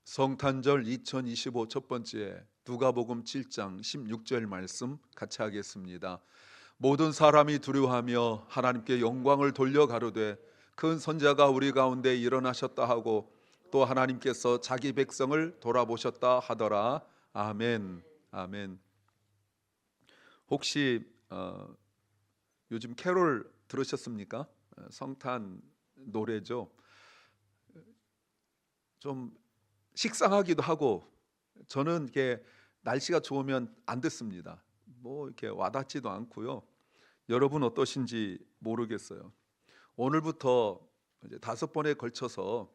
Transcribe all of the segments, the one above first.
성탄절 2025 첫 번째 누가복음 7장 16절 말씀 같이 하겠습니다. 모든 사람이 두려워하며 하나님께 영광을 돌려 가로되 큰 선자가 우리 가운데 일어나셨다 하고 또 하나님께서 자기 백성을 돌아보셨다 하더라. 아멘. 아멘. 혹시 요즘 캐롤 들으셨습니까? 성탄 노래죠. 좀 식상하기도 하고 저는 이렇게 날씨가 좋으면 안 듣습니다. 뭐 이렇게 와닿지도 않고요. 여러분 어떠신지 모르겠어요. 오늘부터 이제 5번에 걸쳐서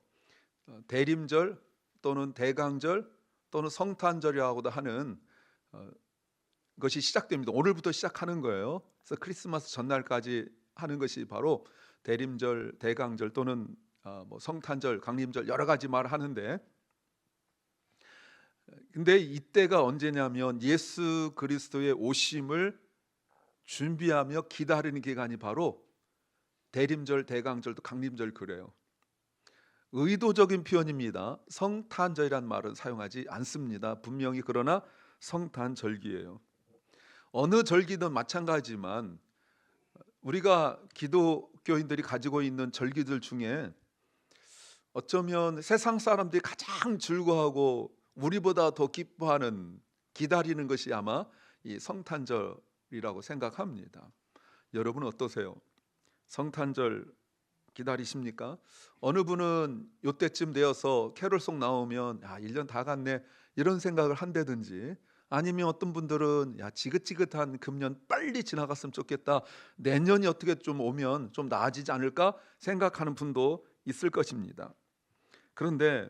대림절 또는 대강절 또는 성탄절이라고도 하는 것이 시작됩니다. 오늘부터 시작하는 거예요. 그래서 크리스마스 전날까지 하는 것이 바로 대림절, 대강절 또는 뭐 성탄절, 강림절 여러 가지 말 하는데, 근데 이때가 언제냐면 예수 그리스도의 오심을 준비하며 기다리는 기간이 바로 대림절, 대강절도 강림절 그래요. 의도적인 표현입니다. 성탄절이란 말은 사용하지 않습니다. 분명히 그러나 성탄절기예요. 어느 절기든 마찬가지지만 우리가 기독교인들이 가지고 있는 절기들 중에 어쩌면 세상 사람들이 가장 즐거워하고 우리보다 더 기뻐하는, 기다리는 것이 아마 이 성탄절이라고 생각합니다. 여러분 어떠세요? 성탄절 기다리십니까? 어느 분은 이때쯤 되어서 캐롤송 나오면 1년 다 갔네 이런 생각을 한다든지, 아니면 어떤 분들은 지긋지긋한 금년 빨리 지나갔으면 좋겠다, 내년이 어떻게 좀 오면 좀 나아지지 않을까 생각하는 분도 있을 것입니다. 그런데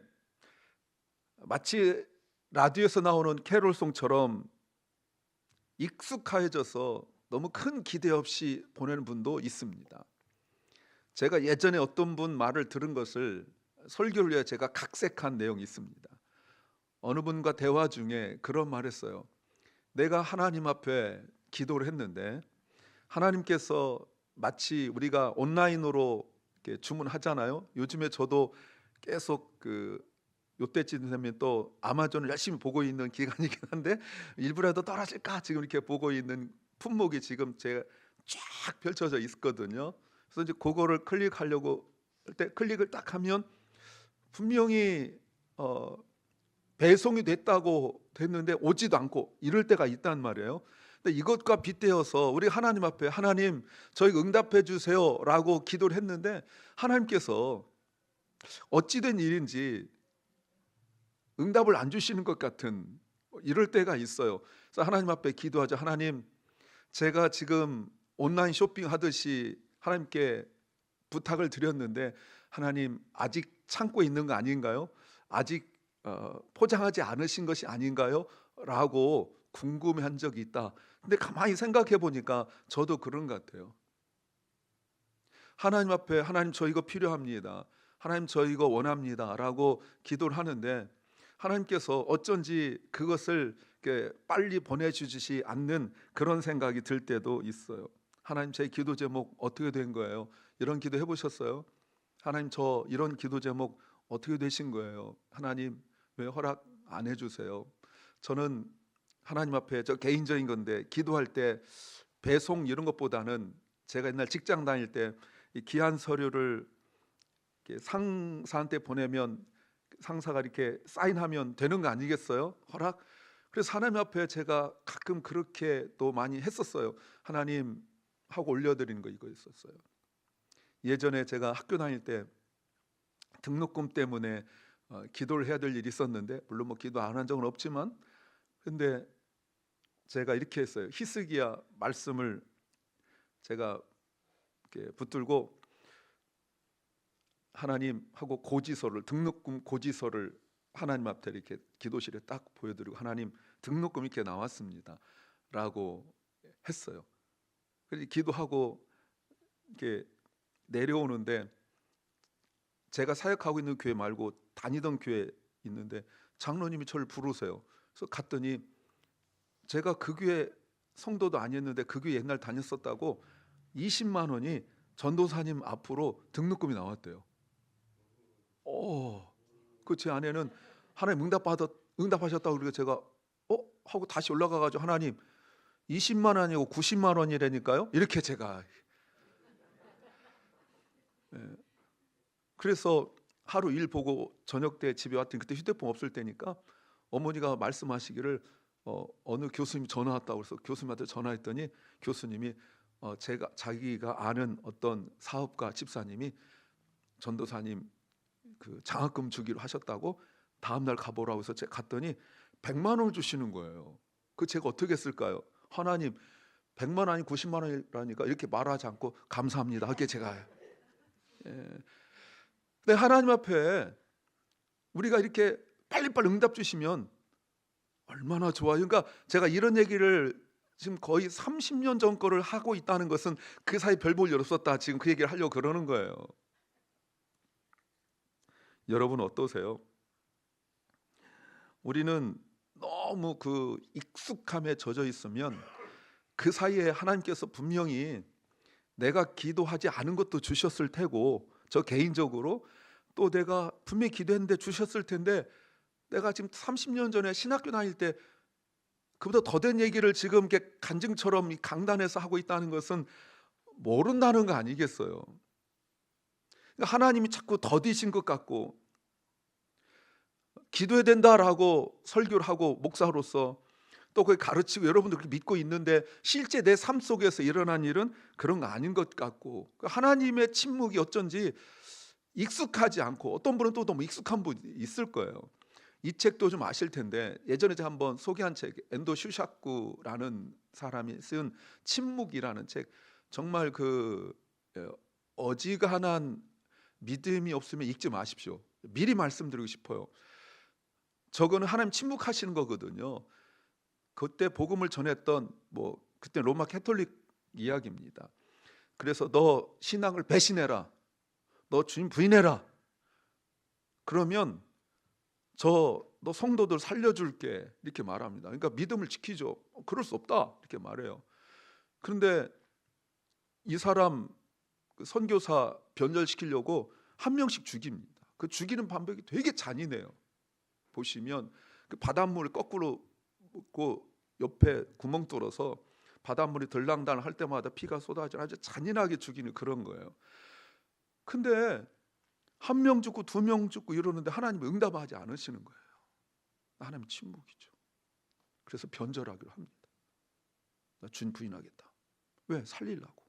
마치 라디오에서 나오는 캐롤송처럼 익숙해져서 너무 큰 기대 없이 보내는 분도 있습니다. 제가 예전에 어떤 분 말을 들은 것을 설교를 위해 제가 각색한 내용이 있습니다. 어느 분과 대화 중에 그런 말 했어요. 내가 하나님 앞에 기도를 했는데 하나님께서 마치 우리가 온라인으로 이렇게 주문하잖아요. 요즘에 저도 계속 요때쯤 되면 또 아마존을 열심히 보고 있는 기간이긴 한데 일부라도 떨어질까 지금 이렇게 보고 있는 품목이 지금 제가 쫙 펼쳐져 있거든요. 그래서 이제 그거를 클릭하려고 할 때 클릭을 딱 하면 분명히 배송이 됐다고 됐는데 오지도 않고 이럴 때가 있단 말이에요. 근데 이것과 빗대어서 우리 하나님 앞에 하나님 저희 응답해 주세요라고 기도를 했는데 하나님께서 어찌된 일인지 응답을 안 주시는 것 같은 이럴 때가 있어요. 그래서 하나님 앞에 기도하자. 하나님, 제가 지금 온라인 쇼핑 하듯이 하나님께 부탁을 드렸는데 하나님 아직 참고 있는 거 아닌가요? 아직 포장하지 않으신 것이 아닌가요? 라고 궁금해한 적이 있다. 근데 가만히 생각해 보니까 저도 그런 것 같아요. 하나님 앞에 하나님 저 이거 필요합니다, 하나님 저 이거 원합니다 라고 기도를 하는데 하나님께서 어쩐지 그것을 빨리 보내주시지 않는 그런 생각이 들 때도 있어요. 하나님 제 기도 제목 어떻게 된 거예요? 이런 기도 해보셨어요? 하나님 저 이런 기도 제목 어떻게 되신 거예요? 하나님 왜 허락 안 해주세요? 저는 하나님 앞에 저 개인적인 건데 기도할 때 배송 이런 것보다는 제가 옛날 직장 다닐 때 이 귀한 서류를 상사한테 보내면 상사가 이렇게 사인하면 되는 거 아니겠어요? 허락. 그래서 하나님 앞에 제가 가끔 그렇게 또 많이 했었어요. 하나님 하고 올려드리는 거 이거 있었어요. 예전에 제가 학교 다닐 때 등록금 때문에 기도를 해야 될 일이 있었는데, 물론 뭐 기도 안 한 적은 없지만, 근데 제가 이렇게 했어요. 히스기야 말씀을 제가 이렇게 붙들고 하나님 하고 고지서를, 등록금 고지서를 하나님 앞에 이렇게 기도실에 딱 보여드리고 하나님 등록금 이렇게 나왔습니다 라고 했어요. 그래서 기도하고 이렇게 내려오는데 제가 사역하고 있는 교회 말고 다니던 교회 있는데 장로님이 저를 부르세요. 그래서 갔더니 제가 그 교회 성도도 아니었는데 그 교회 옛날 다녔었다고 20만 원이 전도사님 앞으로 등록금이 나왔대요. 그 제 아내는 하나님 응답하셨다고 그러니까 제가 하고 다시 올라가 가지고 하나님 20만 원이고 90만 원이라니까요. 이렇게 제가 그래서 하루 일 보고 저녁 때 집에 왔더니 그때 휴대폰 없을 때니까 어머니가 말씀하시기를 어느 교수님이 전화 왔다고 그래서 교수님한테 전화했더니 교수님이 자기가 아는 어떤 사업가 집사님이 전도사님 그 장학금 주기로 하셨다고 다음 날 가보라고 해서 제가 갔더니 100만 원을 주시는 거예요. 그 제가 어떻게 했을까요? 하나님 100만 원이 90만 원이라니까 이렇게 말하지 않고 감사합니다. 이렇게 제가 근데 하나님 앞에 우리가 이렇게 빨리빨리 응답 주시면 얼마나 좋아요. 그러니까 제가 이런 얘기를 지금 거의 30년 전 거를 하고 있다는 것은 그 사이 별 볼 일 없었다. 지금 그 얘기를 하려고 그러는 거예요. 여러분 어떠세요? 우리는 너무 그 익숙함에 젖어 있으면 그 사이에 하나님께서 분명히 내가 기도하지 않은 것도 주셨을 테고 저 개인적으로 또 내가 분명히 기도했는데 주셨을 텐데 내가 지금 30년 전에 신학교 다닐 때 그보다 더 된 얘기를 지금 이렇게 간증처럼 이 강단에서 하고 있다는 것은 모른다는 거 아니겠어요? 그러니까 하나님이 자꾸 더디신 것 같고 기도해야 된다라고 설교를 하고 목사로서 또 그걸 가르치고 여러분들 그렇게 믿고 있는데 실제 내 삶 속에서 일어난 일은 그런 거 아닌 것 같고 하나님의 침묵이 어쩐지 익숙하지 않고 어떤 분은 또 너무 익숙한 분이 있을 거예요. 이 책도 좀 아실 텐데 예전에 제가 한번 소개한 책 엔도 슈샤쿠라는 사람이 쓴 침묵이라는 책 정말 그 어지간한 믿음이 없으면 읽지 마십시오. 미리 말씀드리고 싶어요. 저거는 하나님 침묵하시는 거거든요. 그때 복음을 전했던 그때 로마 캐톨릭 이야기입니다. 그래서 너 신앙을 배신해라. 너 주님 부인해라. 그러면 너 성도들 살려줄게 이렇게 말합니다. 그러니까 믿음을 지키죠. 그럴 수 없다 이렇게 말해요. 그런데 이 사람 선교사 변절시키려고 한 명씩 죽입니다. 그 죽이는 방법이 되게 잔인해요. 보시면 그 바닷물을 거꾸로 붓고 옆에 구멍 뚫어서 바닷물이 들랑달 할 때마다 피가 쏟아져 아주 잔인하게 죽이는 그런 거예요. 근데 한 명 죽고 두 명 죽고 이러는데 하나님이 응답하지 않으시는 거예요. 하나님 침묵이죠. 그래서 변절하기로 합니다. 나 주님 부인하겠다. 왜? 살리려고.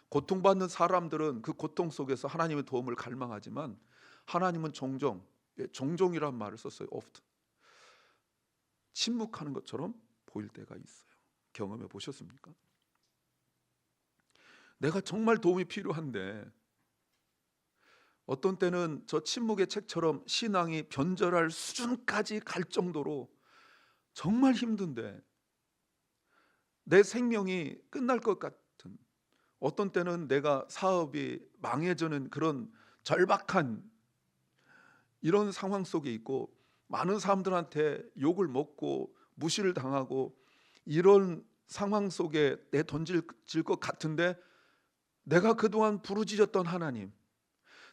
고통받는 사람들은 그 고통 속에서 하나님의 도움을 갈망하지만 하나님은 종종이란 말을 썼어요. often. 침묵하는 것처럼 보일 때가 있어요. 경험해 보셨습니까? 내가 정말 도움이 필요한데 어떤 때는 저 침묵의 책처럼 신앙이 변절할 수준까지 갈 정도로 정말 힘든데 내 생명이 끝날 것 같은 어떤 때는 내가 사업이 망해지는 그런 절박한 이런 상황 속에 있고 많은 사람들한테 욕을 먹고 무시를 당하고 이런 상황 속에 내 던질 것 같은데 내가 그동안 부르짖었던 하나님,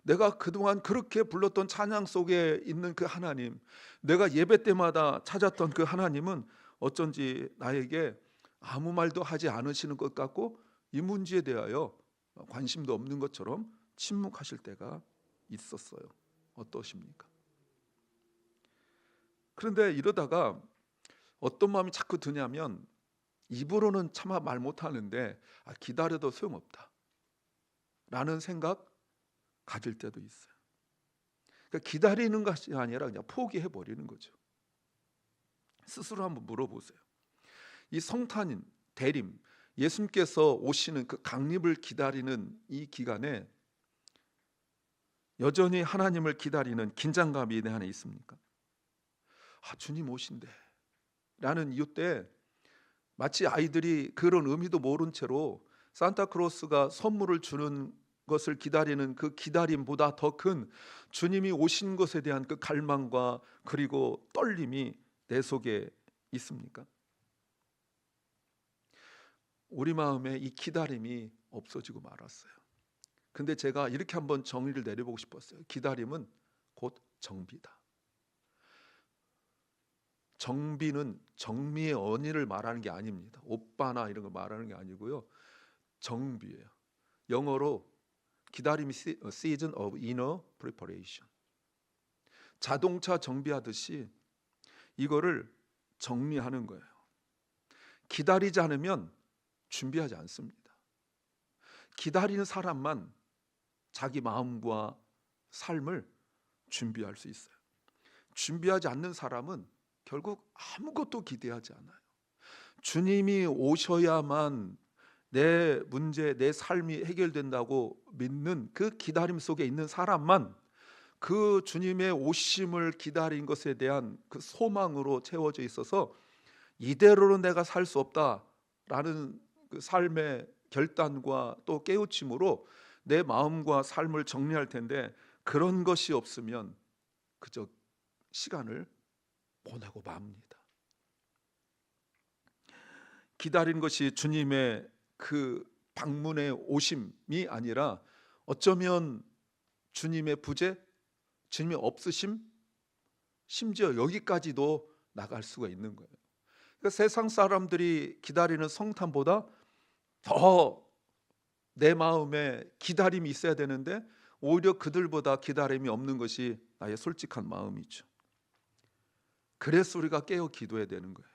내가 그동안 그렇게 불렀던 찬양 속에 있는 그 하나님, 내가 예배 때마다 찾았던 그 하나님은 어쩐지 나에게 아무 말도 하지 않으시는 것 같고 이 문제에 대하여 관심도 없는 것처럼 침묵하실 때가 있었어요. 어떠십니까? 그런데 이러다가 어떤 마음이 자꾸 드냐면 입으로는 차마 말 못하는데 기다려도 소용없다 라는 생각 가질 때도 있어요. 그러니까 기다리는 것이 아니라 그냥 포기해버리는 거죠. 스스로 한번 물어보세요. 이 성탄인 대림 예수님께서 오시는 그 강림을 기다리는 이 기간에 여전히 하나님을 기다리는 긴장감이 내 안에 있습니까? 주님 오신대 라는 이유 때 마치 아이들이 그런 의미도 모른 채로 산타클로스가 선물을 주는 것을 기다리는 그 기다림보다 더 큰 주님이 오신 것에 대한 그 갈망과 그리고 떨림이 내 속에 있습니까? 우리 마음에 이 기다림이 없어지고 말았어요. 근데 제가 이렇게 한번 정의를 내려보고 싶었어요. 기다림은 곧 정비다. 정비는 정미의 언니를 말하는 게 아닙니다. 오빠나 이런 거 말하는 게 아니고요. 정비예요. 영어로 기다림이 season of inner preparation. 자동차 정비하듯이 이거를 정리하는 거예요. 기다리지 않으면 준비하지 않습니다. 기다리는 사람만 자기 마음과 삶을 준비할 수 있어요. 준비하지 않는 사람은 결국 아무것도 기대하지 않아요. 주님이 오셔야만 내 문제, 내 삶이 해결된다고 믿는 그 기다림 속에 있는 사람만 그 주님의 오심을 기다린 것에 대한 그 소망으로 채워져 있어서 이대로는 내가 살 수 없다라는 그 삶의 결단과 또 깨우침으로 내 마음과 삶을 정리할 텐데, 그런 것이 없으면 그저 시간을 보내고 맙니다. 기다린 것이 주님의 그 방문의 오심이 아니라 어쩌면 주님의 부재, 주님의 없으심, 심지어 여기까지도 나갈 수가 있는 거예요. 그러니까 세상 사람들이 기다리는 성탄보다 더 내 마음에 기다림이 있어야 되는데 오히려 그들보다 기다림이 없는 것이 나의 솔직한 마음이죠. 그래서 우리가 깨어 기도해야 되는 거예요.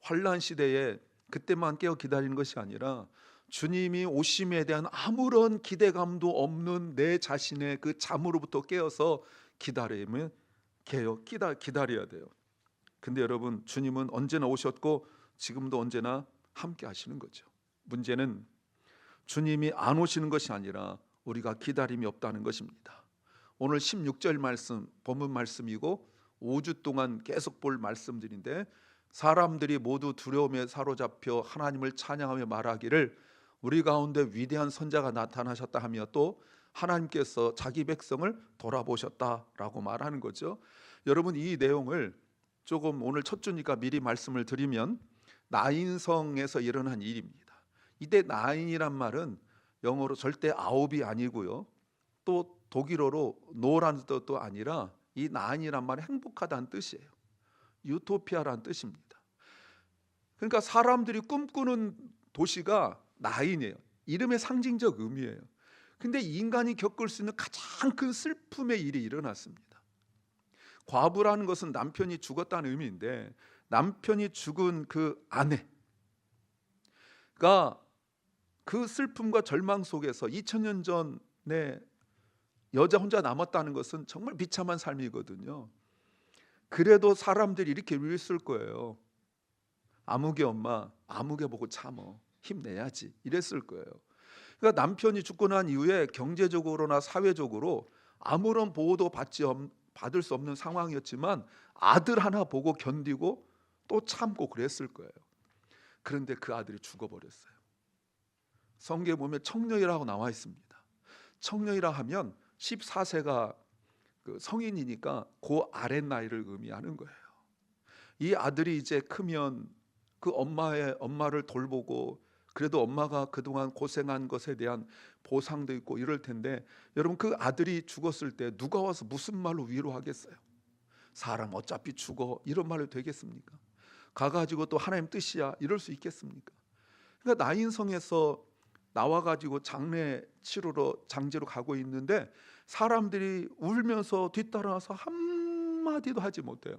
환난 시대에 그때만 깨어 기다리는 것이 아니라 주님이 오심에 대한 아무런 기대감도 없는 내 자신의 그 잠으로부터 깨어서 기다려야 돼요. 근데 여러분, 주님은 언제나 오셨고 지금도 언제나 함께 하시는 거죠. 문제는 주님이 안 오시는 것이 아니라 우리가 기다림이 없다는 것입니다. 오늘 16절 말씀, 본문 말씀이고 5주 동안 계속 볼 말씀들인데, 사람들이 모두 두려움에 사로잡혀 하나님을 찬양하며 말하기를 우리 가운데 위대한 선자가 나타나셨다 하며 또 하나님께서 자기 백성을 돌아보셨다라고 말하는 거죠. 여러분, 이 내용을 조금 오늘 첫 주니까 미리 말씀을 드리면 나인성에서 일어난 일입니다. 이때 나인이란 말은 영어로 절대 아홉이 아니고요, 또 독일어로 노라는 뜻도 아니라 이 나인이란 말은 행복하다는 뜻이에요. 유토피아라는 뜻입니다. 그러니까 사람들이 꿈꾸는 도시가 나인이에요. 이름의 상징적 의미예요. 근데 인간이 겪을 수 있는 가장 큰 슬픔의 일이 일어났습니다. 과부라는 것은 남편이 죽었다는 의미인데, 남편이 죽은 그 아내가 그 슬픔과 절망 속에서 2000년 전에 여자 혼자 남았다는 것은 정말 비참한 삶이거든요. 그래도 사람들이 이렇게 위했을 거예요. 아무개 엄마, 아무개 보고 참어, 힘내야지, 이랬을 거예요. 그러니까 남편이 죽고 난 이후에 경제적으로나 사회적으로 아무런 보호도 받을 수 없는 상황이었지만 아들 하나 보고 견디고 또 참고 그랬을 거예요. 그런데 그 아들이 죽어버렸어요. 성경에 보면 청년이라고 나와 있습니다. 청년이라 하면 14세가 그 성인이니까 그 아랫 나이를 의미하는 거예요. 이 아들이 이제 크면 그 엄마를 돌보고, 그래도 엄마가 그동안 고생한 것에 대한 보상도 있고 이럴 텐데, 여러분, 그 아들이 죽었을 때 누가 와서 무슨 말로 위로하겠어요? 사람 어차피 죽어, 이런 말로 되겠습니까? 가가지고 또 하나님 뜻이야, 이럴 수 있겠습니까? 그러니까 나인성에서 나와가지고 장례 치르러 장제로 가고 있는데 사람들이 울면서 뒤따라와서 한마디도 하지 못해요.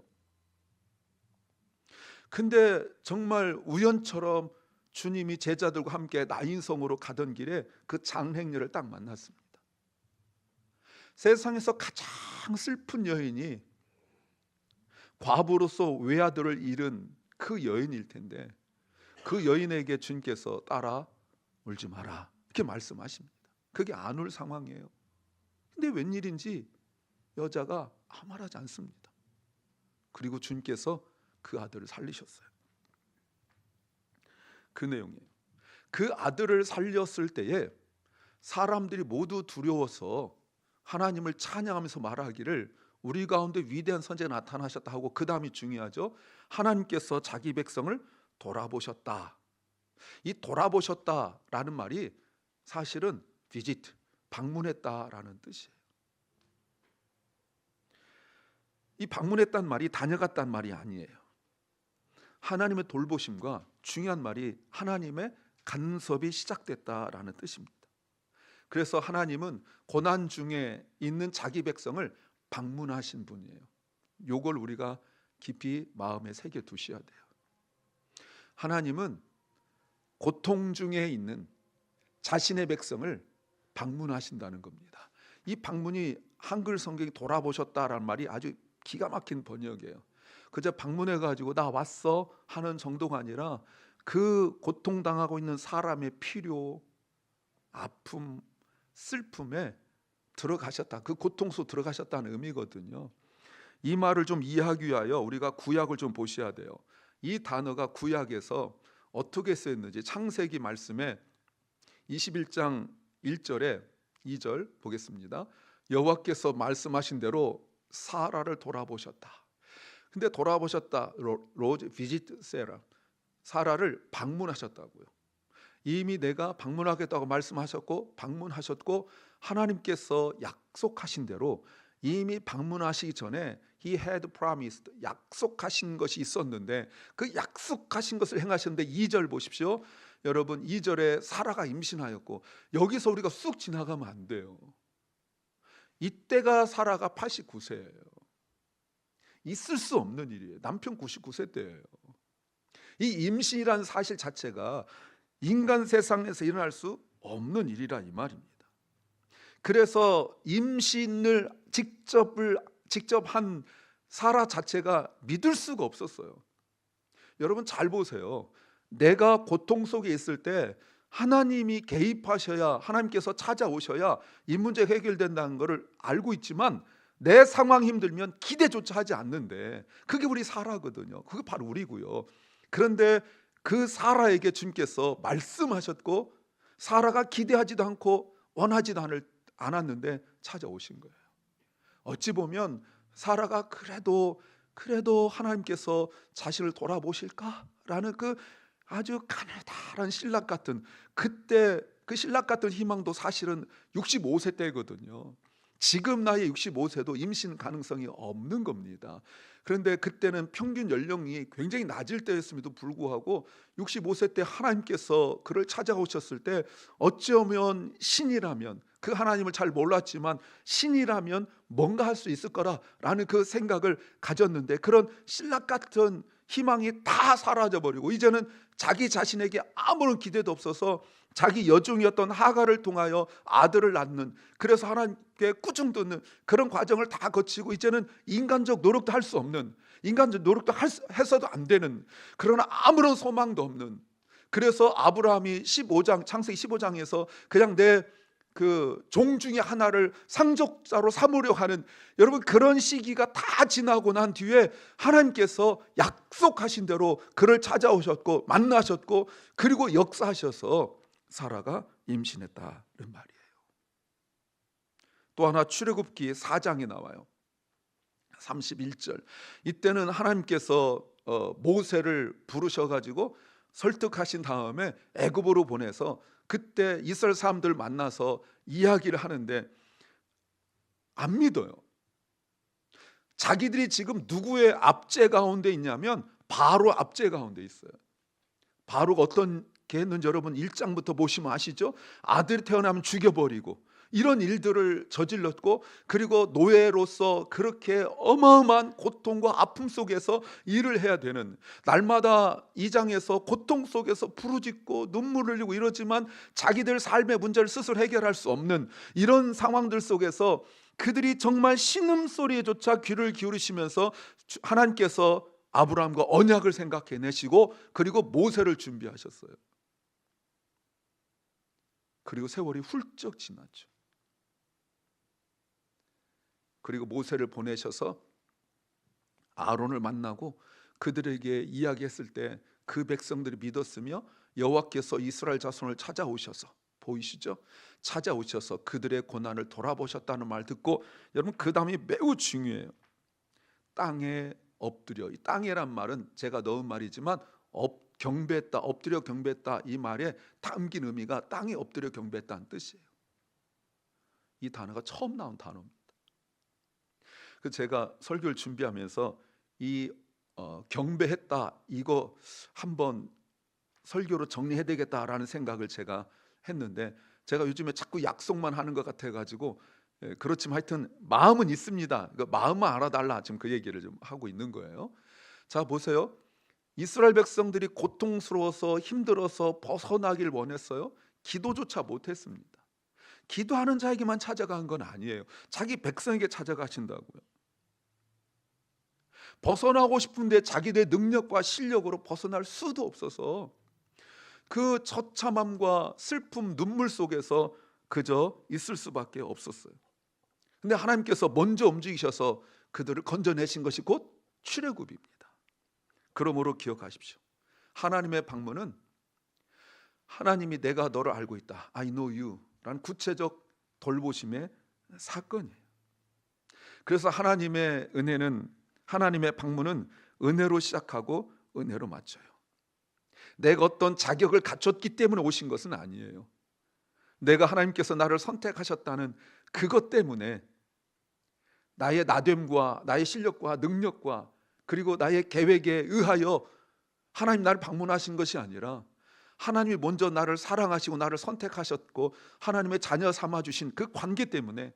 근데 정말 우연처럼 주님이 제자들과 함께 나인성으로 가던 길에 그 장행녀를 딱 만났습니다. 세상에서 가장 슬픈 여인이 과부로서 외아들을 잃은 그 여인일 텐데, 그 여인에게 주님께서 따라 울지 마라, 이렇게 말씀하십니다. 그게 안 울 상황이에요. 근데 웬일인지 여자가 아무 말 하지 않습니다. 그리고 주님께서 그 아들을 살리셨어요. 그 내용이에요. 그 아들을 살렸을 때에 사람들이 모두 두려워서 하나님을 찬양하면서 말하기를 우리 가운데 위대한 선지자가 나타나셨다 하고, 그 다음이 중요하죠. 하나님께서 자기 백성을 돌아보셨다. 이 돌아보셨다라는 말이 사실은 visit, 방문했다라는 뜻이에요. 이 방문했다는 말이 다녀갔다는 말이 아니에요. 하나님의 돌보심과 중요한 말이 하나님의 간섭이 시작됐다라는 뜻입니다. 그래서 하나님은 고난 중에 있는 자기 백성을 방문하신 분이에요. 요걸 우리가 깊이 마음에 새겨 두셔야 돼요. 하나님은 고통 중에 있는 자신의 백성을 방문하신다는 겁니다. 이 방문이 한글 성경이 돌아보셨다라는 말이 아주 기가 막힌 번역이에요. 그저 방문해 가지고 나 왔어 하는 정도가 아니라 그 고통당하고 있는 사람의 필요, 아픔, 슬픔에 들어가셨다. 그 고통 속 들어가셨다는 의미거든요. 이 말을 좀 이해하기 위하여 우리가 구약을 좀 보셔야 돼요. 이 단어가 구약에서 어떻게 쓰였는지 창세기 말씀에 21장 1절에 2절 보겠습니다. 여호와께서 말씀하신 대로 사라를 돌아보셨다. 근데 돌아보셨다, 로즈 비지트 세라, 사라를 방문하셨다고요. 이미 내가 방문하겠다고 말씀하셨고 방문하셨고 하나님께서 약속하신 대로 이미 방문하시기 전에 He had promised, 약속하신 것이 있었는데 그 약속하신 것을 행하셨는데 2절 보십시오. 여러분 2절에 사라가 임신하였고, 여기서 우리가 쑥 지나가면 안 돼요. 이때가 사라가 89세예요. 있을 수 없는 일이에요. 남편 99세 때예요. 이 임신이라는 사실 자체가 인간 세상에서 일어날 수 없는 일이라 이 말입니다. 그래서 임신을 직접 한 사라 자체가 믿을 수가 없었어요. 여러분 잘 보세요. 내가 고통 속에 있을 때 하나님이 개입하셔야, 하나님께서 찾아오셔야 이 문제 해결된다는 것을 알고 있지만 내 상황 힘들면 기대조차 하지 않는데, 그게 우리 사라거든요. 그게 바로 우리고요. 그런데 그 사라에게 주님께서 말씀하셨고 사라가 기대하지도 않고 원하지도 않았는데 찾아오신 거예요. 어찌 보면 사라가 그래도 하나님께서 자신을 돌아보실까라는 그 아주 가느다란 신락 같은, 그때 그 신락 같은 희망도 사실은 65세 때거든요. 지금 나이 65세도 임신 가능성이 없는 겁니다. 그런데 그때는 평균 연령이 굉장히 낮을 때였음에도 불구하고 65세 때 하나님께서 그를 찾아오셨을 때 어쩌면 신이라면, 그 하나님을 잘 몰랐지만 신이라면 뭔가 할 수 있을 거라는 그 생각을 가졌는데, 그런 신락 같은 희망이 다 사라져버리고 이제는 자기 자신에게 아무런 기대도 없어서 자기 여종이었던 하갈을 통하여 아들을 낳는, 그래서 하나님께 꾸중 듣는 그런 과정을 다 거치고 이제는 인간적 노력도 할 수 없는, 인간적 노력도 해서도 안 되는, 그러나 아무런 소망도 없는, 그래서 아브라함이 15장 창세기 15장에서 그냥 내 그 종 중에 하나를 상속자로 삼으려 하는, 여러분 그런 시기가 다 지나고 난 뒤에 하나님께서 약속하신 대로 그를 찾아오셨고 만나셨고 그리고 역사하셔서 사라가 임신했다는 말이에요. 또 하나 출애굽기 4장에 나와요. 31절. 이때는 하나님께서 모세를 부르셔가지고 설득하신 다음에 애굽으로 보내서 그때 이스라엘 사람들 만나서 이야기를 하는데 안 믿어요. 자기들이 지금 누구의 압제 가운데 있냐면 바로 압제 가운데 있어요. 바로가 어떤 게 했는지 여러분 1장부터 보시면 아시죠? 아들이 태어나면 죽여버리고 이런 일들을 저질렀고, 그리고 노예로서 그렇게 어마어마한 고통과 아픔 속에서 일을 해야 되는, 날마다 이 장에서 고통 속에서 부르짖고 눈물을 흘리고 이러지만 자기들 삶의 문제를 스스로 해결할 수 없는 이런 상황들 속에서 그들이 정말 신음소리에조차 귀를 기울이시면서 하나님께서 아브라함과 언약을 생각해내시고 그리고 모세를 준비하셨어요. 그리고 세월이 훌쩍 지났죠. 그리고 모세를 보내셔서 아론을 만나고 그들에게 이야기했을 때 그 백성들이 믿었으며 여호와께서 이스라엘 자손을 찾아오셔서, 보이시죠? 찾아오셔서 그들의 고난을 돌아보셨다는 말 듣고, 여러분 그 다음이 매우 중요해요. 땅에 엎드려, 이 땅이란 말은 제가 넣은 말이지만 경배했다, 엎드려 경배했다, 이 말에 담긴 의미가 땅에 엎드려 경배했다는 뜻이에요. 이 단어가 처음 나온 단어입니다. 그 제가 설교를 준비하면서 이 경배했다. 이거 한번 설교로 정리해야 되겠다라는 생각을 제가 했는데, 제가 요즘에 자꾸 약속만 하는 것 같아가지고 그렇지만 하여튼 마음은 있습니다. 그 마음만 알아달라, 지금 그 얘기를 좀 하고 있는 거예요. 자, 보세요. 이스라엘 백성들이 고통스러워서 힘들어서 벗어나길 원했어요. 기도조차 못했습니다. 기도하는 자에게만 찾아간 건 아니에요. 자기 백성에게 찾아가신다고요. 벗어나고 싶은데 자기들의 능력과 실력으로 벗어날 수도 없어서 그 처참함과 슬픔, 눈물 속에서 그저 있을 수밖에 없었어요. 근데 하나님께서 먼저 움직이셔서 그들을 건져내신 것이 곧 출애굽입니다. 그러므로 기억하십시오. 하나님의 방문은 하나님이 내가 너를 알고 있다, I know you 라는 구체적 돌보심의 사건이에요. 그래서 하나님의 은혜는, 하나님의 방문은 은혜로 시작하고 은혜로 마쳐요. 내가 어떤 자격을 갖췄기 때문에 오신 것은 아니에요. 내가 하나님께서 나를 선택하셨다는 그것 때문에 나의 나됨과 나의 실력과 능력과 그리고 나의 계획에 의하여 하나님 나를 방문하신 것이 아니라, 하나님이 먼저 나를 사랑하시고 나를 선택하셨고 하나님의 자녀 삼아주신 그 관계 때문에,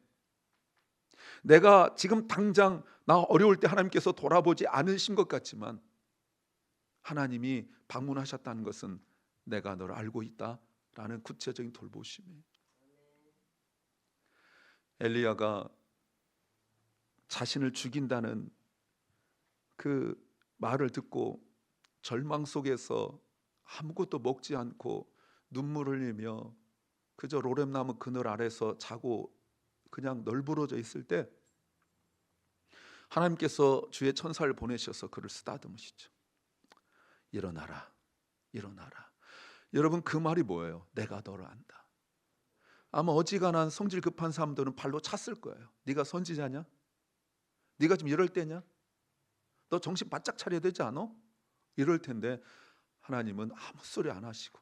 내가 지금 당장 나 어려울 때 하나님께서 돌아보지 않으신 것 같지만 하나님이 방문하셨다는 것은 내가 너를 알고 있다라는 구체적인 돌보심이에요. 엘리야가 자신을 죽인다는 그 말을 듣고 절망 속에서 아무것도 먹지 않고 눈물 흘리며 그저 로뎀나무 그늘 아래서 자고 그냥 널브러져 있을 때 하나님께서 주의 천사를 보내셔서 그를 쓰다듬으시죠. 일어나라, 일어나라. 여러분, 그 말이 뭐예요? 내가 너를 안다. 아마 어지간한 성질 급한 사람들은 발로 찼을 거예요. 네가 선지자냐? 네가 지금 이럴 때냐? 너 정신 바짝 차려야 되지 않아? 이럴 텐데 하나님은 아무 소리 안 하시고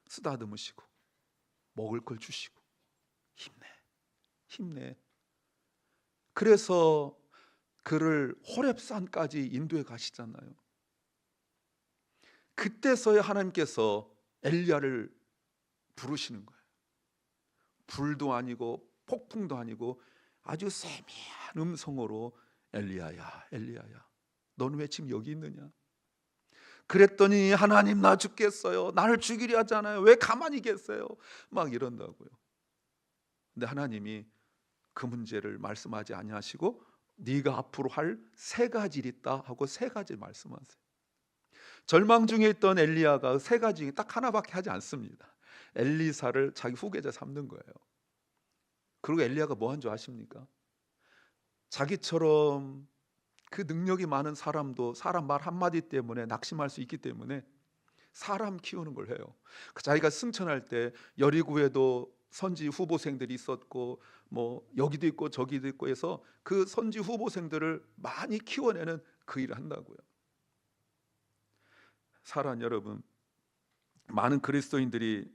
쓰다듬으시고 먹을 걸 주시고 힘내, 힘내. 그래서 그를 호렙산까지 인도해 가시잖아요. 그때서야 하나님께서 엘리야를 부르시는 거예요. 불도 아니고 폭풍도 아니고 아주 세미한 음성으로 엘리야야, 엘리야야, 너는 왜 지금 여기 있느냐? 그랬더니 하나님, 나 죽겠어요. 나를 죽이려 하잖아요. 왜 가만히 계세요? 막 이런다고요. 근데 하나님이 그 문제를 말씀하지 아니하시고 네가 앞으로 할 세 가지 일 있다 하고 세 가지 말씀하세요. 절망 중에 있던 엘리야가 세 가지 중에 딱 하나밖에 하지 않습니다. 엘리사를 자기 후계자 삼는 거예요. 그리고 엘리야가 뭐 한 줄 아십니까? 자기처럼 그 능력이 많은 사람도 사람 말 한마디 때문에 낙심할 수 있기 때문에 사람 키우는 걸 해요. 자기가 승천할 때 여리고에도 선지 후보생들이 있었고 뭐 여기도 있고 저기도 있고 해서 그 선지 후보생들을 많이 키워내는 그 일을 한다고요. 사랑 여러분, 많은 그리스도인들이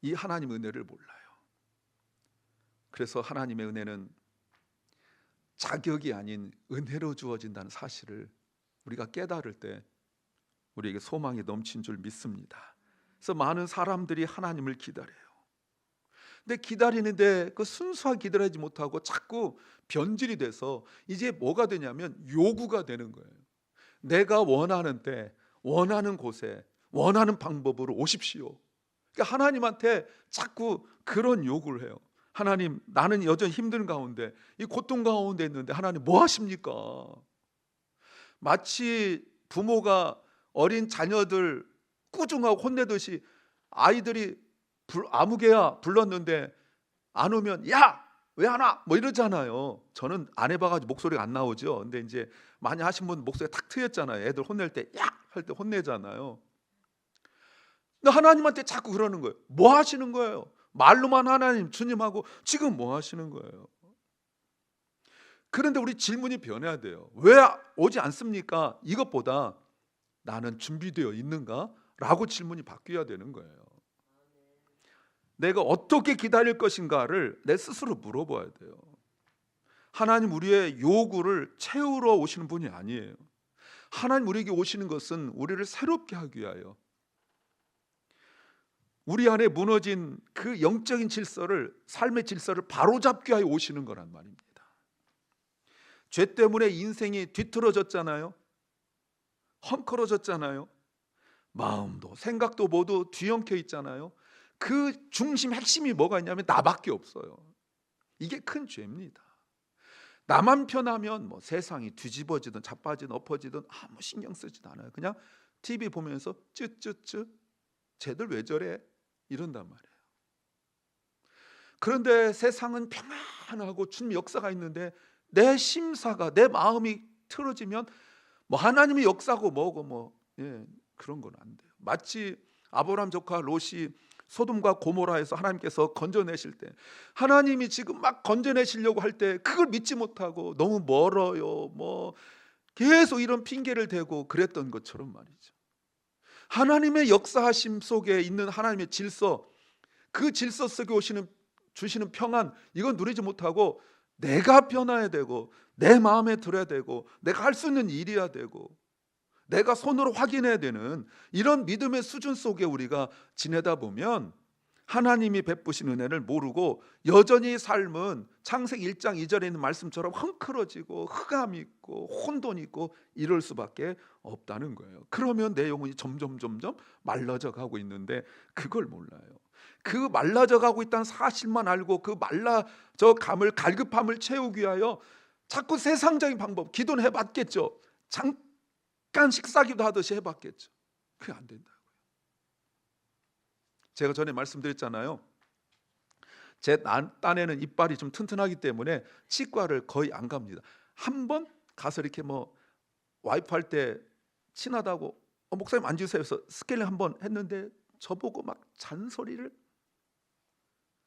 이 하나님의 은혜를 몰라요. 그래서 하나님의 은혜는 자격이 아닌 은혜로 주어진다는 사실을 우리가 깨달을 때 우리에게 소망이 넘친 줄 믿습니다. 그래서 많은 사람들이 하나님을 기다려요. 근데 기다리는데 그 순수하게 기다리지 못하고 자꾸 변질이 돼서 이제 뭐가 되냐면 요구가 되는 거예요. 내가 원하는 때, 원하는 곳에, 원하는 방법으로 오십시오. 그러니까 하나님한테 자꾸 그런 요구를 해요. 하나님, 나는 여전히 힘든 가운데, 이 고통 가운데 있는데 하나님 뭐 하십니까? 마치 부모가 어린 자녀들 꾸중하고 혼내듯이 아이들이 아무개야 불렀는데 안 오면 야! 왜 안 와? 뭐 이러잖아요. 저는 안 해봐가지고 목소리가 안 나오죠. 근데 이제 많이 하신 분 목소리가 탁 트였잖아요. 애들 혼낼 때 야! 할 때 혼내잖아요. 근데 하나님한테 자꾸 그러는 거예요. 뭐 하시는 거예요? 말로만 하나님, 주님하고 지금 뭐 하시는 거예요? 그런데 우리 질문이 변해야 돼요. 왜 오지 않습니까? 이것보다 나는 준비되어 있는가? 라고 질문이 바뀌어야 되는 거예요. 내가 어떻게 기다릴 것인가를 내 스스로 물어봐야 돼요. 하나님 우리의 요구를 채우러 오시는 분이 아니에요. 하나님 우리에게 오시는 것은 우리를 새롭게 하기 위하여, 우리 안에 무너진 그 영적인 질서를, 삶의 질서를 바로잡기 위하여 오시는 거란 말입니다. 죄 때문에 인생이 뒤틀어졌잖아요. 헝클어졌잖아요. 마음도 생각도 모두 뒤엉켜 있잖아요. 그 중심 핵심이 뭐가 있냐면 나밖에 없어요. 이게 큰 죄입니다. 나만 편하면 뭐 세상이 뒤집어지든 자빠지든 엎어지든 아무 신경 쓰지도 않아요. 그냥 TV 보면서 쯧쯧쯧 쟤들 왜 저래? 이런단 말이에요. 그런데 세상은 평안하고 주님 역사가 있는데 내 심사가, 내 마음이 틀어지면 뭐 하나님의 역사고 뭐고 그런 건 안 돼요. 마치 아브라함 조카 롯이 소돔과 고모라에서 하나님께서 건져내실 때, 하나님이 지금 막 건져내시려고 할 때 그걸 믿지 못하고 너무 멀어요, 뭐 계속 이런 핑계를 대고 그랬던 것처럼 말이죠. 하나님의 역사하심 속에 있는 하나님의 질서, 그 질서 속에 주시는 평안, 이건 누리지 못하고 내가 변화해야 되고, 내 마음에 들어야 되고, 내가 할 수 있는 일이어야 되고, 내가 손으로 확인해야 되는 이런 믿음의 수준 속에 우리가 지내다 보면 하나님이 베푸신 은혜를 모르고 여전히 삶은 창세기 1장 2절에 있는 말씀처럼 헝클어지고 흑암이 있고 혼돈이 있고 이럴 수밖에 없다는 거예요. 그러면 내 영혼이 점점 말라져 가고 있는데 그걸 몰라요. 그 말라져 가고 있다는 사실만 알고 그 말라져 감을, 갈급함을 채우기 위하여 자꾸 세상적인 방법, 기도는 해봤겠죠. 잠깐 식사기도 하듯이 해봤겠죠. 그게 안 된다고요. 제가 전에 말씀드렸잖아요. 제 딴에는 이빨이 좀 튼튼하기 때문에 치과를 거의 안 갑니다. 한번 가서 이렇게 뭐 와이프 할 때 친하다고 목사님 앉으세요 해서 스케일링 한번 했는데 저보고 막 잔소리를,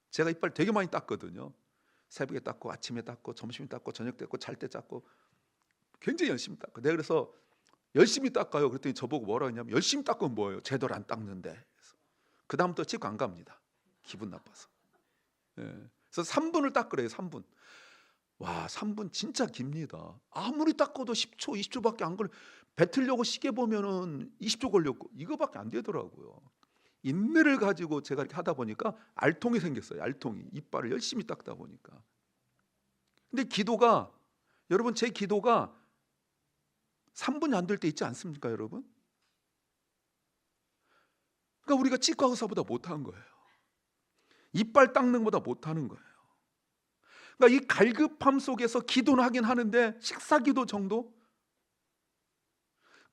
제가 이빨 되게 많이 땄거든요. 새벽에 닦고 아침에 닦고 점심에 닦고 저녁 때 닦고 잘 때 닦고 굉장히 열심히 닦고, 내가 그래서 열심히 닦아요 그랬더니 저보고 뭐라 했냐면 열심히 닦으면 뭐예요? 제대로 안 닦는데. 그 다음부터 치과 안 갑니다. 기분 나빠서. 그래서 3분을 닦으래요. 3분. 와, 3분 진짜 깁니다. 아무리 닦아도 10초 20초밖에 안 걸려. 뱉으려고 시계 보면은 20초 걸렸고 이거밖에 안 되더라고요. 인내를 가지고 제가 이렇게 하다 보니까 알통이 생겼어요. 알통이. 이빨을 열심히 닦다 보니까. 근데 기도가, 여러분 제 기도가 3분이 안 될 때 있지 않습니까, 여러분? 그러니까 우리가 치과 의사보다 못한 거예요. 이빨 닦는 것보다 못하는 거예요. 그러니까 이 갈급함 속에서 기도는 하긴 하는데 식사기도 정도?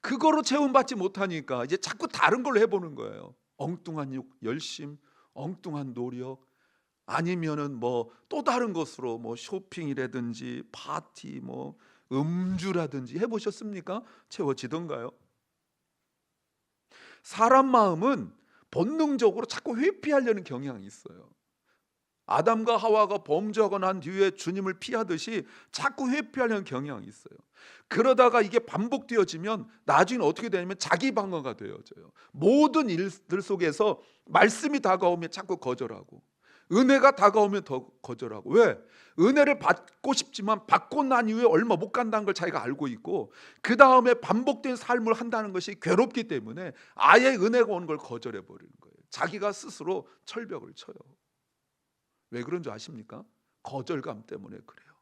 그거로 체험받지 못하니까 이제 자꾸 다른 걸로 해보는 거예요. 엉뚱한 열심, 엉뚱한 노력, 아니면은 뭐 또 다른 것으로 뭐 쇼핑이라든지 파티, 뭐 음주라든지 해보셨습니까? 채워지던가요? 사람 마음은 본능적으로 자꾸 회피하려는 경향이 있어요. 아담과 하와가 범죄하고 난 뒤에 주님을 피하듯이 자꾸 회피하려는 경향이 있어요. 그러다가 이게 반복되어지면 나중에 어떻게 되냐면 자기 방어가 되어져요. 모든 일들 속에서 말씀이 다가오면 자꾸 거절하고, 은혜가 다가오면 더 거절하고. 왜? 은혜를 받고 싶지만 받고 난 이후에 얼마 못 간다는 걸 자기가 알고 있고, 그 다음에 반복된 삶을 한다는 것이 괴롭기 때문에 아예 은혜가 오는 걸 거절해 버리는 거예요. 자기가 스스로 철벽을 쳐요. 왜 그런 줄 아십니까? 거절감 때문에 그래요.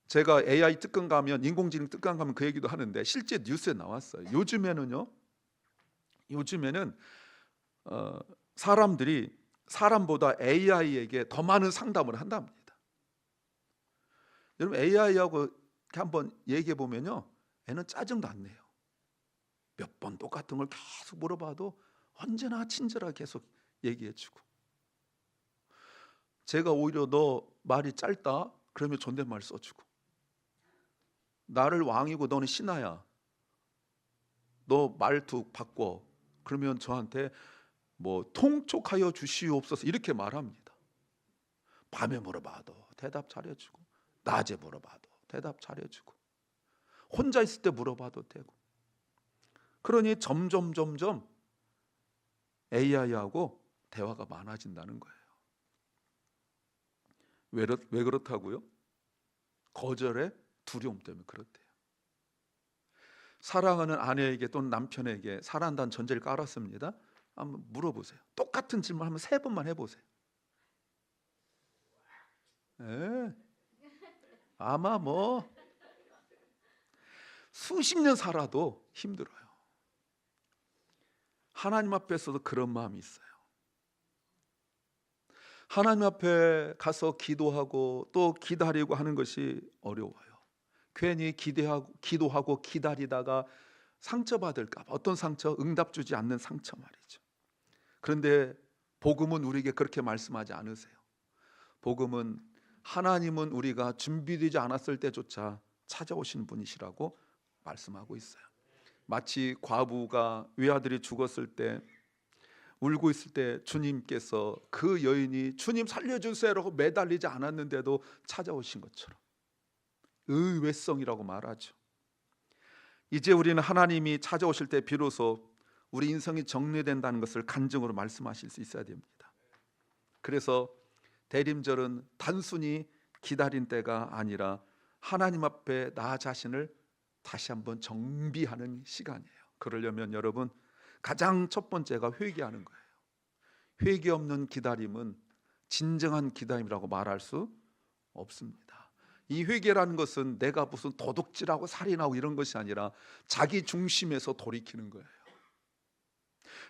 제가 AI 특강 가면, 인공지능 특강 가면 그 얘기도 하는데 실제 뉴스에 나왔어요. 요즘에는 사람들이 사람보다 AI에게 더 많은 상담을 한답니다. 여러분 AI하고 한번 얘기해 보면요, 애는 짜증도 안 내요. 몇 번 똑같은 걸 계속 물어봐도 언제나 친절하게 계속 얘기해주고, 제가 오히려 너 말이 짧다 그러면 존댓말 써주고, 나를 왕이고 너는 신하야, 너 말투 바꿔 그러면 저한테 뭐 통촉하여 주시옵소서 이렇게 말합니다. 밤에 물어봐도 대답 잘해주고, 낮에 물어봐도 대답 잘해주고, 혼자 있을 때 물어봐도 되고. 그러니 점점 AI하고 대화가 많아진다는 거예요. 왜 그렇다고요? 거절의 두려움 때문에 그렇대요. 사랑하는 아내에게 또는 남편에게 사랑한다는 전제를 깔았습니다. 한번 물어보세요. 똑같은 질문 한번 3번만 해보세요. 예. 아마 수십 년 살아도 힘들어요. 하나님 앞에서도 그런 마음이 있어요. 하나님 앞에 가서 기도하고 또 기다리고 하는 것이 어려워요. 괜히 기도하고 기다리다가 상처받을까 봐. 어떤 상처? 응답 주지 않는 상처 말이죠. 그런데 복음은 우리에게 그렇게 말씀하지 않으세요. 복음은 하나님은 우리가 준비되지 않았을 때조차 찾아오시는 분이시라고 말씀하고 있어요. 마치 과부가 외아들이 죽었을 때 울고 있을 때 주님께서 그 여인이 주님 살려주세요라고 매달리지 않았는데도 찾아오신 것처럼 의외성이라고 말하죠. 이제 우리는 하나님이 찾아오실 때 비로소 우리 인생이 정리된다는 것을 간증으로 말씀하실 수 있어야 됩니다. 그래서 대림절은 단순히 기다린 때가 아니라 하나님 앞에 나 자신을 다시 한번 정비하는 시간이에요. 그러려면 여러분 가장 첫 번째가 회개하는 거예요. 회개 없는 기다림은 진정한 기다림이라고 말할 수 없습니다. 이 회개라는 것은 내가 무슨 도둑질하고 살인하고 이런 것이 아니라 자기 중심에서 돌이키는 거예요.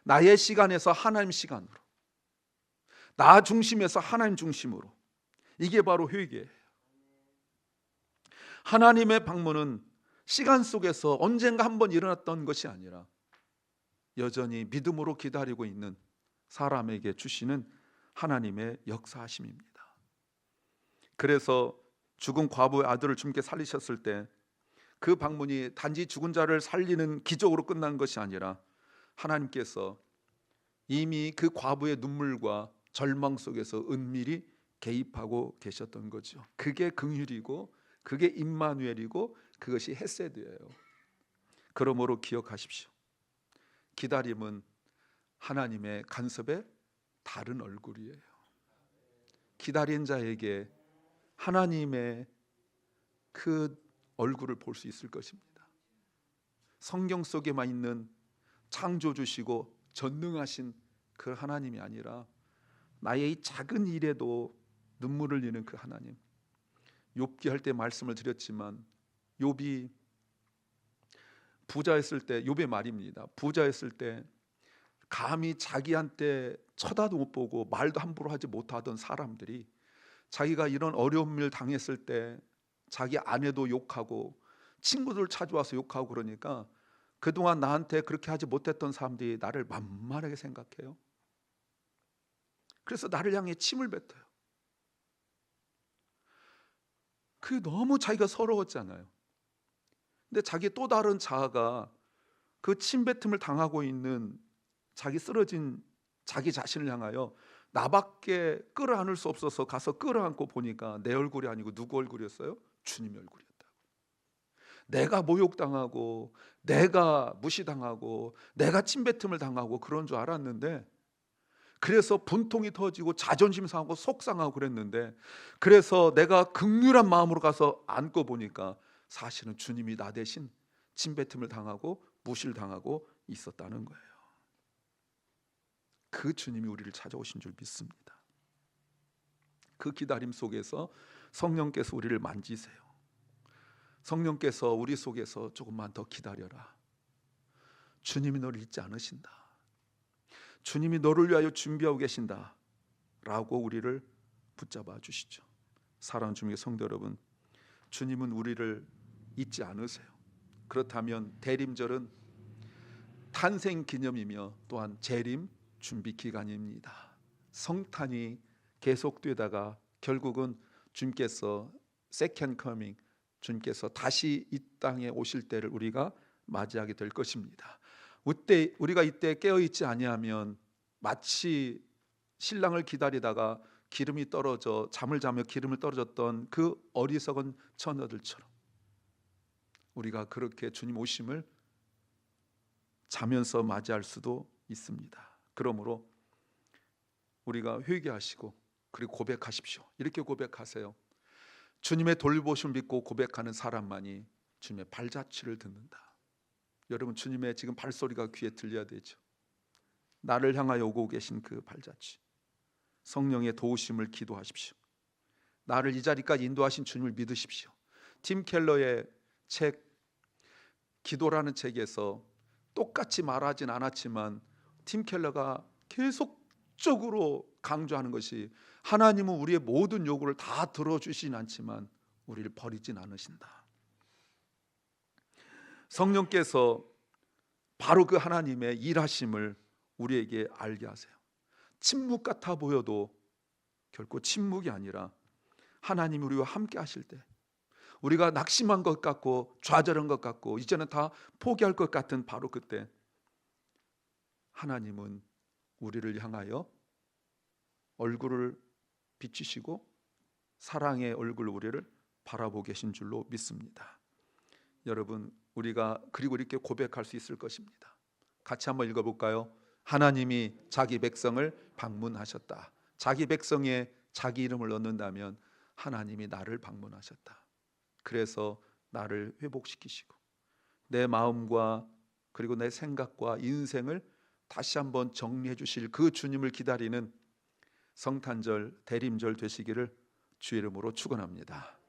나의 시간에서 하나님 시간으로, 나 중심에서 하나님 중심으로. 이게 바로 회개예요. 하나님의 방문은 시간 속에서 언젠가 한번 일어났던 것이 아니라 여전히 믿음으로 기다리고 있는 사람에게 주시는 하나님의 역사하심입니다. 그래서 죽은 과부의 아들을 주님께 살리셨을 때 그 방문이 단지 죽은 자를 살리는 기적으로 끝난 것이 아니라 하나님께서 이미 그 과부의 눈물과 절망 속에서 은밀히 개입하고 계셨던 거죠. 그게 긍휼이고 그게 임마누엘이고 그것이 헤세드예요. 그러므로 기억하십시오. 기다림은 하나님의 간섭의 다른 얼굴이에요. 기다린 자에게 하나님의 그 얼굴을 볼 수 있을 것입니다. 성경 속에만 있는 창조주시고 전능하신 그 하나님이 아니라 나의 이 작은 일에도 눈물을 흘리는 그 하나님. 욥기 할 때 말씀을 드렸지만 욥이 부자였을 때, 욥의 말입니다. 부자였을 때 감히 자기한테 쳐다도 못 보고 말도 함부로 하지 못하던 사람들이 자기가 이런 어려움을 당했을 때 자기 아내도 욕하고 친구들 찾아와서 욕하고 그러니까 그동안 나한테 그렇게 하지 못했던 사람들이 나를 만만하게 생각해요. 그래서 나를 향해 침을 뱉어요. 그게 너무 자기가 서러웠잖아요. 근데 자기 또 다른 자아가 그 침뱉음을 당하고 있는 자기 쓰러진 자기 자신을 향하여 나밖에 끌어안을 수 없어서 가서 끌어안고 보니까 내 얼굴이 아니고 누구 얼굴이었어요? 주님의 얼굴이었다고. 내가 모욕당하고 내가 무시당하고 내가 침뱉음을 당하고 그런 줄 알았는데, 그래서 분통이 터지고 자존심 상하고 속상하고 그랬는데, 그래서 내가 긍휼한 마음으로 가서 안고 보니까 사실은 주님이 나 대신 침뱉음을 당하고 무시를 당하고 있었다는 거예요. 그 주님이 우리를 찾아오신 줄 믿습니다. 그 기다림 속에서 성령께서 우리를 만지세요. 성령께서 우리 속에서 조금만 더 기다려라. 주님이 너를 잊지 않으신다. 주님이 너를 위하여 준비하고 계신다 라고 우리를 붙잡아 주시죠. 사랑하는 주님의 성도 여러분, 주님은 우리를 잊지 않으세요. 그렇다면 대림절은 탄생 기념이며 또한 재림 준비 기간입니다. 성탄이 계속되다가 결국은 주님께서 second coming, 주님께서 다시 이 땅에 오실 때를 우리가 맞이하게 될 것입니다. 우리가 이때 깨어있지 아니하면 마치 신랑을 기다리다가 기름이 떨어져 잠을 자며 기름을 떨어졌던 그 어리석은 처녀들처럼 우리가 그렇게 주님 오심을 자면서 맞이할 수도 있습니다. 그러므로 우리가 회개하시고 그리고 고백하십시오. 이렇게 고백하세요. 주님의 돌보심을 믿고 고백하는 사람만이 주님의 발자취를 듣는다. 여러분, 주님의 지금 발소리가 귀에 들려야 되죠. 나를 향하여 오고 계신 그 발자취, 성령의 도우심을 기도하십시오. 나를 이 자리까지 인도하신 주님을 믿으십시오. 팀 켈러의 책 기도라는 책에서 똑같이 말하진 않았지만 팀 켈러가 계속적으로 강조하는 것이, 하나님은 우리의 모든 요구를 다 들어주시진 않지만 우리를 버리진 않으신다. 성령께서 바로 그 하나님의 일하심을 우리에게 알게 하세요. 침묵 같아 보여도 결코 침묵이 아니라 하나님이 우리와 함께 하실 때, 우리가 낙심한 것 같고 좌절한 것 같고 이제는 다 포기할 것 같은 바로 그때 하나님은 우리를 향하여 얼굴을 비추시고 사랑의 얼굴 우리를 바라보고 계신 줄로 믿습니다. 여러분, 우리가 그리고 이렇게 고백할 수 있을 것입니다. 같이 한번 읽어볼까요? 하나님이 자기 백성을 방문하셨다. 자기 백성에 자기 이름을 넣는다면 하나님이 나를 방문하셨다. 그래서 나를 회복시키시고 내 마음과 그리고 내 생각과 인생을 다시 한번 정리해 주실 그 주님을 기다리는 성탄절, 대림절 되시기를 주의 이름으로 축원합니다.